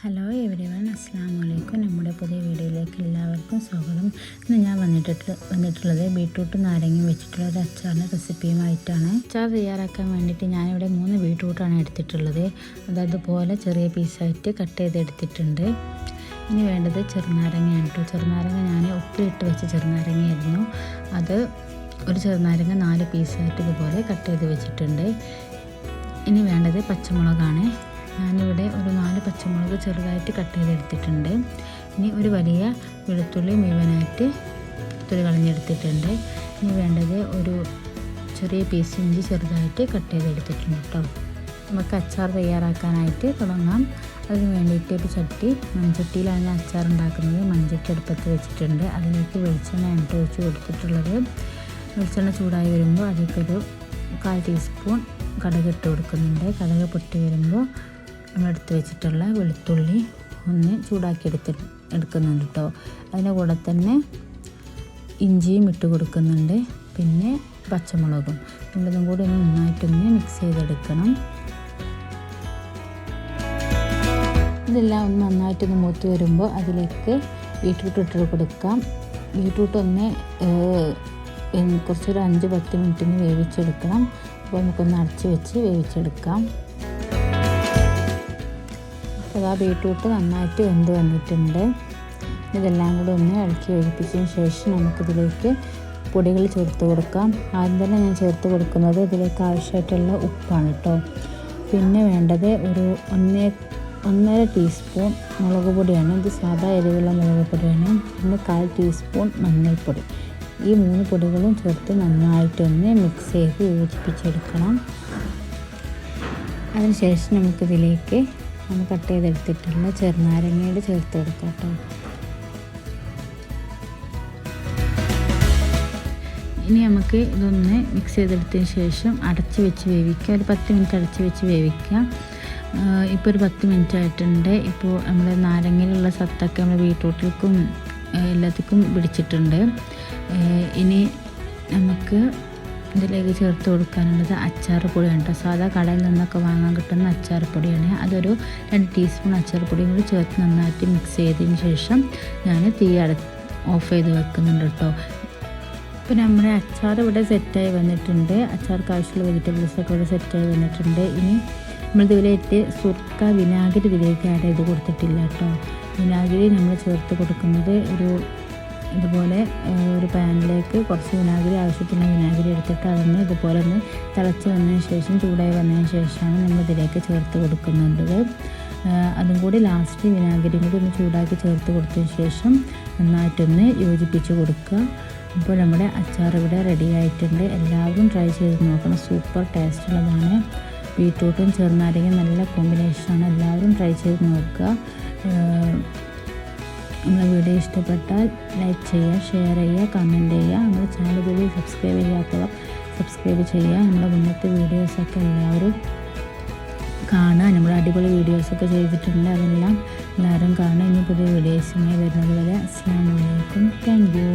Hello everyone, അസ്സലാമു അലൈക്കും. നമ്മുടെ പുതിയ വീഡിയോയിലേക്ക് എല്ലാവർക്കും സ്വാഗതം. ഇന്ന് ഞാൻ വന്നിട്ടുള്ളത് ബീട്രൂട്ട് നാരങ്ങയും വെച്ചിട്ടുള്ള ഒരു അച്ചാറിൻ്റെ റെസിപ്പിയുമായിട്ടാണ്. അച്ചാർ തയ്യാറാക്കാൻ വേണ്ടിയിട്ട് ഞാനിവിടെ 3 ബീട്രൂട്ടാണ് എടുത്തിട്ടുള്ളത്. അതുപോലെ ചെറിയ പീസായിട്ട് കട്ട് ചെയ്തെടുത്തിട്ടുണ്ട്. ഇനി വേണ്ടത് ചെറുനാരങ്ങയാണ് കേട്ടോ. ചെറുനാരങ്ങ ഞാൻ ഉപ്പിലിട്ട് വെച്ച ചെറുനാരങ്ങയായിരുന്നു. അത് ഒരു ചെറുനാരങ്ങ 4 പീസായിട്ട് ഇതുപോലെ കട്ട് ചെയ്ത് വെച്ചിട്ടുണ്ട്. ഇനി വേണ്ടത് പച്ചമുളകാണ്. ഞാനിവിടെ ഒരു 4 പച്ചമുളക് ചെറുതായിട്ട് കട്ട് ചെയ്തെടുത്തിട്ടുണ്ട്. ഇനി ഒരു വലിയ വെളുത്തുള്ളി മുഴുവനായിട്ട് തൊലി കളഞ്ഞെടുത്തിട്ടുണ്ട്. ഇനി വേണ്ടത് ഒരു ചെറിയ പീസ് ഇഞ്ചി ചെറുതായിട്ട് കട്ട് ചെയ്തെടുത്തിട്ടുണ്ട് കേട്ടോ. നമുക്ക് അച്ചാർ തയ്യാറാക്കാനായിട്ട് തുടങ്ങാം. അതിന് വേണ്ടിയിട്ട് ഒരു ചട്ടി, മൺചട്ടിയിലാണ് ഞാൻ അച്ചാർ ഉണ്ടാക്കുന്നത്. മൺചട്ടി അടുപ്പത്ത് വെച്ചിട്ടുണ്ട്. അതിലേക്ക് വെളിച്ചെണ്ണ ഒഴിച്ച് കൊടുത്തിട്ടുള്ളത്. വെളിച്ചെണ്ണ ചൂടായി വരുമ്പോൾ അതിലേക്കൊരു 1/4 ടീസ്പൂൺ കടുക് ഇട്ട് കൊടുക്കുന്നുണ്ട്. കടുക് പൊട്ടി വരുമ്പോൾ നമ്മളെടുത്ത് വെച്ചിട്ടുള്ള വെളുത്തുള്ളി ഒന്ന് ചൂടാക്കി എടുക്കുന്നുണ്ട് കേട്ടോ. അതിൻ്റെ കൂടെ തന്നെ ഇഞ്ചിയും ഇട്ട് കൊടുക്കുന്നുണ്ട്. പിന്നെ പച്ചമുളകും രണ്ടും കൂടി ഒന്ന് നന്നായിട്ടൊന്ന് മിക്സ് ചെയ്തെടുക്കണം. ഇതെല്ലാം ഒന്ന് നന്നായിട്ടൊന്ന് മൂത്ത് വരുമ്പോൾ അതിലേക്ക് ബീട്രൂട്ട് ഇട്ട് കൊടുക്കാം. ബീട്രൂട്ട് ഒന്ന് കുറച്ചൊരു 5-10 മിനിറ്റിന് വേവിച്ചെടുക്കണം. അപ്പോൾ നമുക്കൊന്ന് അടച്ച് വെച്ച് വേവിച്ചെടുക്കാം. അപ്പോൾ ബീട്രൂട്ട് നന്നായിട്ട് വെന്ത് വന്നിട്ടുണ്ട്. ഇതെല്ലാം കൂടി ഒന്ന് ഇളക്കി യോജിപ്പിച്ചതിന് ശേഷം നമുക്കിതിലേക്ക് പൊടികൾ ചേർത്ത് കൊടുക്കാം. ആദ്യം തന്നെ ഞാൻ ചേർത്ത് കൊടുക്കുന്നത് ഇതിലേക്ക് ആവശ്യമായിട്ടുള്ള ഉപ്പാണ് കേട്ടോ. പിന്നെ വേണ്ടത് ഒരു 1.5 ടീസ്പൂൺ മുളക് പൊടിയാണ്. ഇത് സാധാ എരിവുള്ള മുളക് പൊടിയാണ്. പിന്നെ 1/4 ടീസ്പൂൺ മഞ്ഞൾപ്പൊടി. ഈ 3 പൊടികളും ചേർത്ത് നന്നായിട്ടൊന്ന് മിക്സ് ചെയ്ത് യോജിപ്പിച്ചെടുക്കണം. അതിനുശേഷം നമുക്കിതിലേക്ക് നമ്മൾ കട്ട് ചെയ്തെടുത്തിട്ടുള്ള ചെറുനാരങ്ങയുടെ ചേർത്ത് കൊടുക്കാം കേട്ടോ. ഇനി നമുക്ക് ഇതൊന്ന് മിക്സ് ചെയ്തെടുത്തതിന് ശേഷം അടച്ച് വെച്ച് വേവിക്കുക. ഒരു 10 മിനിറ്റ് അടച്ച് വെച്ച് വേവിക്കുക. ഇപ്പോൾ ഒരു 10 മിനിറ്റ് ആയിട്ടുണ്ട്. ഇപ്പോൾ നമ്മൾ നാരങ്ങയിലുള്ള സത്തൊക്കെ നമ്മൾ ബീട്രൂട്ടിലേക്കും എല്ലാത്തിനും പിടിച്ചിട്ടുണ്ട്. ഇനി നമുക്ക് ഇതിലേക്ക് ചേർത്ത് കൊടുക്കാനുള്ളത് അച്ചാർ പൊടിയാണ് കേട്ടോ. സാധാ കടയിൽ നിന്നൊക്കെ വാങ്ങാൻ കിട്ടുന്ന അച്ചാർ പൊടിയാണ്. അതൊരു 2 ടീസ്പൂൺ അച്ചാർ പൊടിയും കൂടി ചേർത്ത് നന്നായിട്ട് മിക്സ് ചെയ്തതിന് ശേഷം ഞാൻ തീ ഓഫ് ചെയ്ത് വെക്കുന്നുണ്ട് കേട്ടോ. ഇപ്പോൾ നമ്മുടെ അച്ചാർ ഇവിടെ സെറ്റായി വന്നിട്ടുണ്ട്. അച്ചാർക്ക് ആവശ്യമുള്ള വെജിറ്റബിൾസൊക്കെ ഇവിടെ സെറ്റായി വന്നിട്ടുണ്ട്. ഇനി നമ്മളിതിലേക്ക് സുർക്ക, വിനാഗിരി ഇതിലേക്ക് ആഡ് ചെയ്ത് കൊടുത്തിട്ടില്ല കേട്ടോ. വിനാഗിരി നമ്മൾ ചേർത്ത് കൊടുക്കുന്നത് ഇതുപോലെ ഒരു പാനിലേക്ക് കുറച്ച് വിനാഗിരി, ആവശ്യത്തിന് വിനാഗിരി എടുത്തിട്ട് അതൊന്ന് ഇതുപോലെ ഒന്ന് തിളച്ച് വന്നതിന് ശേഷം, ചൂടായി വന്നതിന് ശേഷമാണ് നമ്മൾ ഇതിലേക്ക് ചേർത്ത് കൊടുക്കുന്നത്. അതും കൂടി ലാസ്റ്റ് വിനാഗിരിയും കൂടി ഒന്ന് ചൂടാക്കി ചേർത്ത് കൊടുത്തതിന് ശേഷം നന്നായിട്ടൊന്ന് യോജിപ്പിച്ച് കൊടുക്കുക. അപ്പോൾ നമ്മുടെ അച്ചാർ ഇവിടെ റെഡി ആയിട്ടുണ്ട്. എല്ലാവരും ട്രൈ ചെയ്ത് നോക്കണം. സൂപ്പർ ടേസ്റ്റുള്ളതാണ്. ബീട്രൂട്ടും ചെറുനാരങ്ങയും നല്ല കോമ്പിനേഷനാണ്. എല്ലാവരും ട്രൈ ചെയ്ത് നോക്കുക. നമ്മുടെ വീഡിയോ ഇഷ്ടപ്പെട്ടാൽ ലൈക്ക് ചെയ്യുക, ഷെയർ ചെയ്യുക, കമൻറ്റ് ചെയ്യുക. നമ്മുടെ ചാനൽ ഇതുവരെ സബ്സ്ക്രൈബ് ചെയ്യാത്തവർ സബ്സ്ക്രൈബ് ചെയ്യുക. നമ്മുടെ മുന്നത്തെ വീഡിയോസൊക്കെ എല്ലാവരും കാണുക. നമ്മുടെ അടിപൊളി വീഡിയോസൊക്കെ ചെയ്തിട്ടുണ്ട്. അതെല്ലാം എല്ലാവരും കാണുക. ഇനി പുതിയ വീഡിയോസുമായി വരുന്നത് വരെ അസ്സലാമു അലൈക്കും. Thank you.